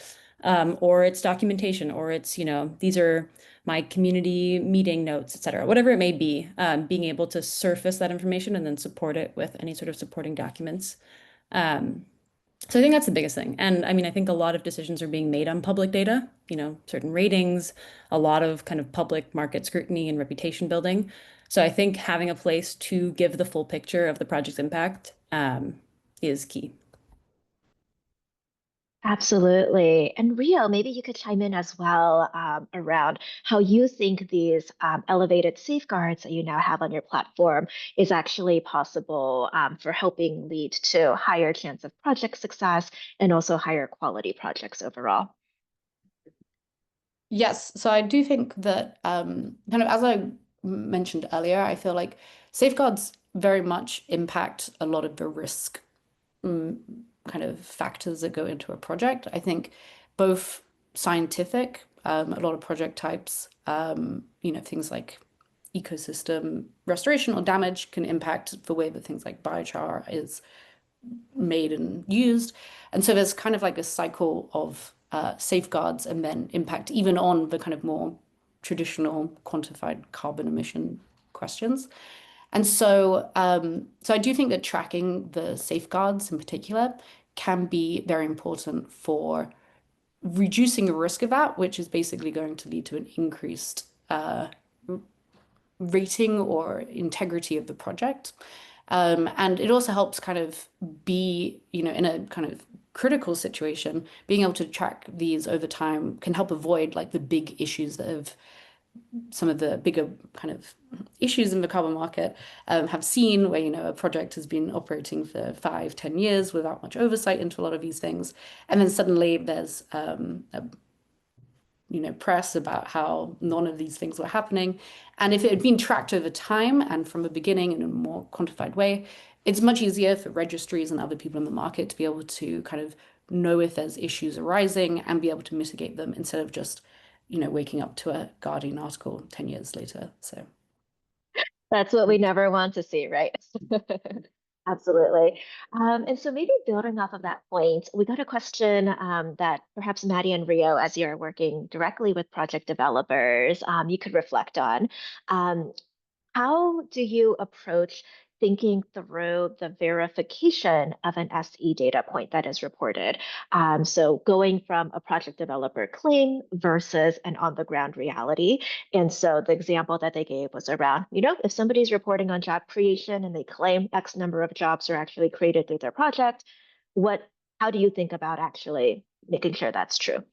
Or it's documentation, or it's, these are my community meeting notes, et cetera, whatever it may be, being able to surface that information and then support it with any sort of supporting documents. So I think that's the biggest thing. And I mean, I think a lot of decisions are being made on public data, certain ratings, a lot of kind of public market scrutiny and reputation building. So I think having a place to give the full picture of the project's impact is key. Absolutely. And Rio, maybe you could chime in as well around how you think these elevated safeguards that you now have on your platform is actually possible for helping lead to higher chance of project success and also higher quality projects overall. Yes, so I do think that kind of as I mentioned earlier, I feel like safeguards very much impact a lot of the risk kind of factors that go into a project. I think both scientific, a lot of project types, things like ecosystem restoration or damage can impact the way that things like biochar is made and used. And so there's kind of like a cycle of safeguards and then impact even on the kind of more traditional quantified carbon emission questions. And so, so I do think that tracking the safeguards in particular can be very important for reducing the risk of that, which is basically going to lead to an increased rating or integrity of the project. And it also helps kind of be, in a kind of critical situation, being able to track these over time can help avoid like the big issues that have some of the bigger kind of issues in the carbon market have seen where, a project has been operating for 5-10 years without much oversight into a lot of these things. And then suddenly there's press about how none of these things were happening. And if it had been tracked over time and from the beginning in a more quantified way, it's much easier for registries and other people in the market to be able to kind of know if there's issues arising and be able to mitigate them instead of just, waking up to a Guardian article 10 years later. So That's what we never want to see, right? Absolutely. And so maybe building off of that point, we got a question that perhaps Maddie and Rio, as you're working directly with project developers, you could reflect on. How do you approach thinking through the verification of an SE data point that is reported? So going from a project developer claim versus an on-the-ground reality. And so the example that they gave was around, if somebody's reporting on job creation and they claim X number of jobs are actually created through their project, how do you think about actually making sure that's true?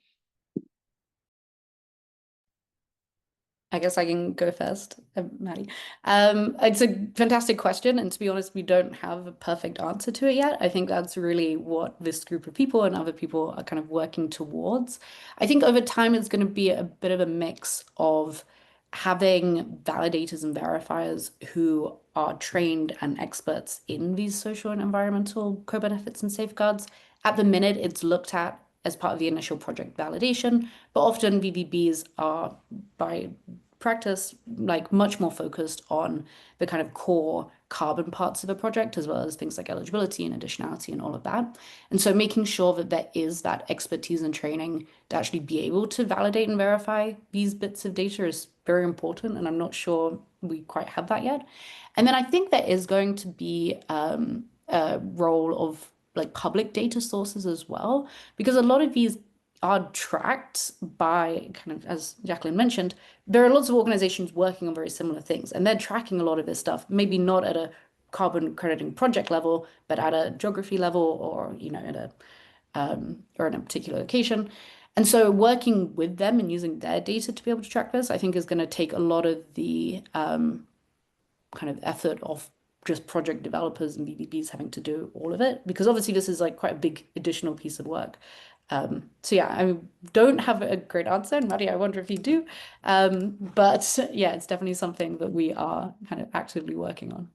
I guess I can go first, Maddie. It's a fantastic question, and to be honest, we don't have a perfect answer to it yet. I think that's really what this group of people and other people are kind of working towards. I think over time, it's going to be a bit of a mix of having validators and verifiers who are trained and experts in these social and environmental co-benefits and safeguards. At the minute, it's looked at as part of the initial project validation, but often VVBs are by practice like much more focused on the kind of core carbon parts of a project, as well as things like eligibility and additionality and all of that. And so making sure that there is that expertise and training to actually be able to validate and verify these bits of data is very important. And I'm not sure we quite have that yet. And then I think there is going to be a role of like public data sources as well, because a lot of these are tracked by kind of, as Jacqueline mentioned, there are lots of organizations working on very similar things, and they're tracking a lot of this stuff, maybe not at a carbon crediting project level, but at a geography level or, at a or in a particular location. And so working with them and using their data to be able to track this, I think is going to take a lot of the kind of effort off just project developers and BBBs having to do all of it, because obviously this is like quite a big additional piece of work. So yeah, I don't have a great answer, and Maddie, I wonder if you do. But yeah, it's definitely something that we are kind of actively working on.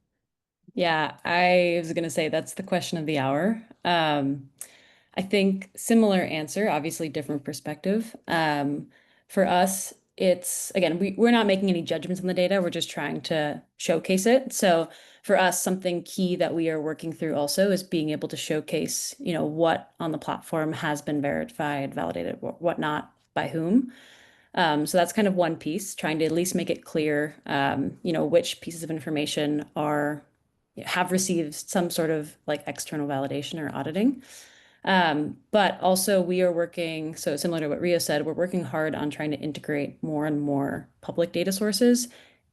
Yeah, I was going to say that's the question of the hour. I think similar answer, obviously different perspective. For us, it's again, we're not making any judgments on the data. We're just trying to showcase it. So for us, something key that we are working through also is being able to showcase, what on the platform has been verified, validated, what not, by whom. So that's kind of one piece, trying to at least make it clear, which pieces of information have received some sort of like external validation or auditing. But also we are working, so similar to what Rio said, we're working hard on trying to integrate more and more public data sources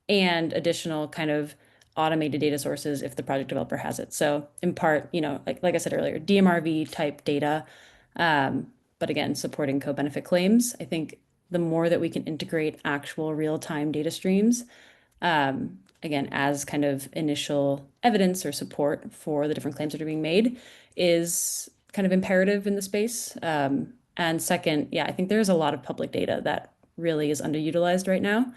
and additional kind of automated data sources if the project developer has it. So in part, like I said earlier, DMRV type data, but again, supporting co-benefit claims. I think the more that we can integrate actual real-time data streams, again, as kind of initial evidence or support for the different claims that are being made, is kind of imperative in the space. And second, yeah, I think there's a lot of public data that really is underutilized right now.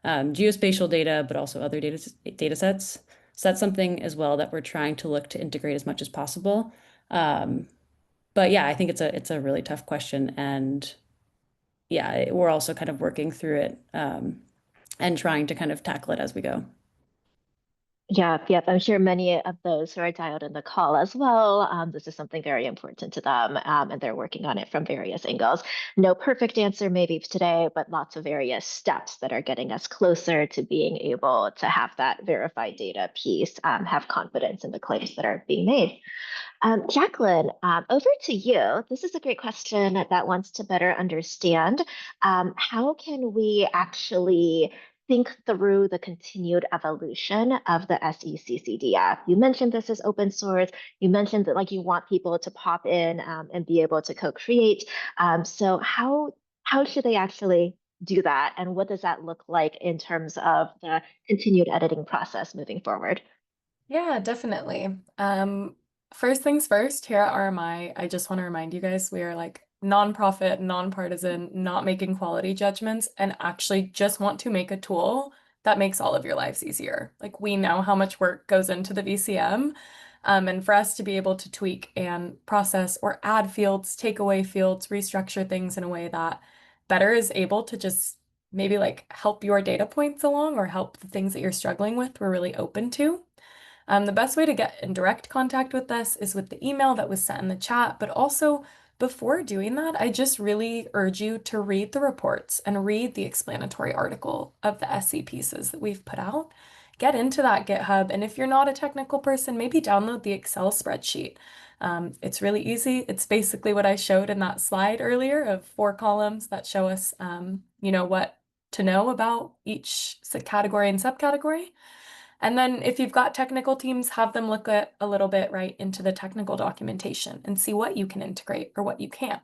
Geospatial data, but also other data sets. So that's something as well that we're trying to look to integrate as much as possible. But yeah, I think it's a really tough question, and yeah, we're also kind of working through it and trying to kind of tackle it as we go. Yep. I'm sure many of those who are dialed in the call as well. This is something very important to them, and they're working on it from various angles. No perfect answer maybe today, but lots of various steps that are getting us closer to being able to have that verified data piece, have confidence in the claims that are being made. Jacqueline, over to you. This is a great question that wants to better understand how can we actually think through the continued evolution of the SECCDF. You mentioned this is open source. You mentioned that like you want people to pop in and be able to co-create. So how should they actually do that, and what does that look like in terms of the continued editing process moving forward? Yeah, definitely. First things first, here at RMI, I just want to remind you guys we are like nonprofit, nonpartisan, not making quality judgments, and actually just want to make a tool that makes all of your lives easier. Like we know how much work goes into the VCM, and for us to be able to tweak and process or add fields, take away fields, restructure things in a way that better is able to just maybe like help your data points along or help the things that you're struggling with, we're really open to. The best way to get in direct contact with us is with the email that was sent in the chat, but also before doing that, I just really urge you to read the reports and read the explanatory article of the SE pieces that we've put out. Get into that GitHub, and if you're not a technical person, maybe download the Excel spreadsheet. It's really easy. It's basically what I showed in that slide earlier of 4 columns that show us, what to know about each category and subcategory. And then if you've got technical teams, have them look at a little bit right into the technical documentation and see what you can integrate or what you can't.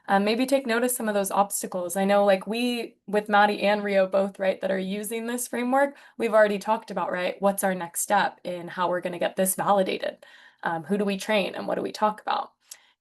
Maybe take notice some of those obstacles. I know like we, with Maddie and Rio both, right, that are using this framework, we've already talked about, right, what's our next step in how we're going to get this validated? Who do we train and what do we talk about?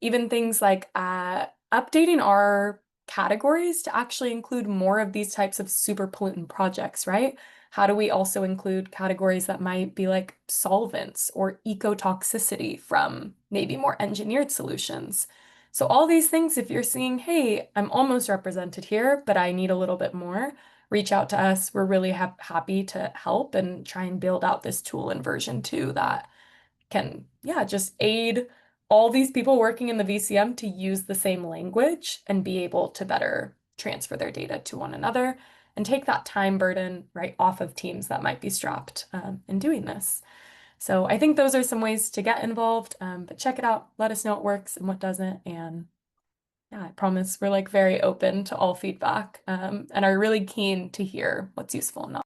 Even things like updating our categories to actually include more of these types of super pollutant projects, right? How do we also include categories that might be like solvents or ecotoxicity from maybe more engineered solutions? So all these things, if you're seeing, hey, I'm almost represented here, but I need a little bit more, reach out to us. We're really happy to help and try and build out this tool in version 2 that can, yeah, just aid all these people working in the VCM to use the same language and be able to better transfer their data to one another and take that time burden right off of teams that might be strapped in doing this. So I think those are some ways to get involved, but check it out. Let us know what works and what doesn't. And yeah, I promise we're like very open to all feedback and are really keen to hear what's useful and not.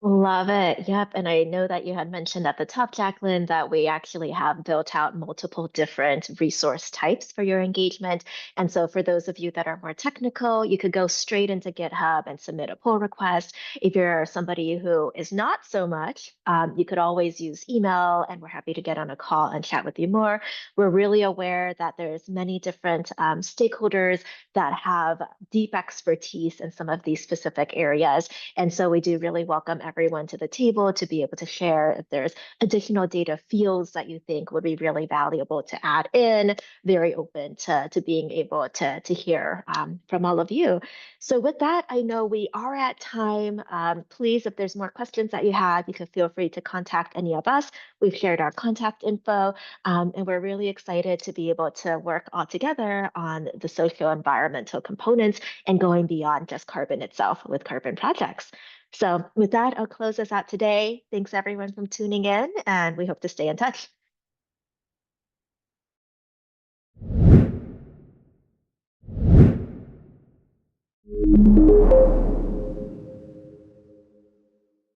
Love it. Yep. And I know that you had mentioned at the top, Jacqueline, that we actually have built out multiple different resource types for your engagement. And so for those of you that are more technical, you could go straight into GitHub and submit a pull request. If you're somebody who is not so much, you could always use email, and we're happy to get on a call and chat with you more. We're really aware that there's many different stakeholders that have deep expertise in some of these specific areas. And so we do really welcome everyone to the table to be able to share if there's additional data fields that you think would be really valuable to add in. Very open to being able to hear from all of you. So with that, I know we are at time. Please, if there's more questions that you have, you can feel free to contact any of us. We've shared our contact info, and we're really excited to be able to work all together on the socio-environmental components and going beyond just carbon itself with carbon projects. So with that, I'll close us out today. Thanks everyone for tuning in, and we hope to stay in touch.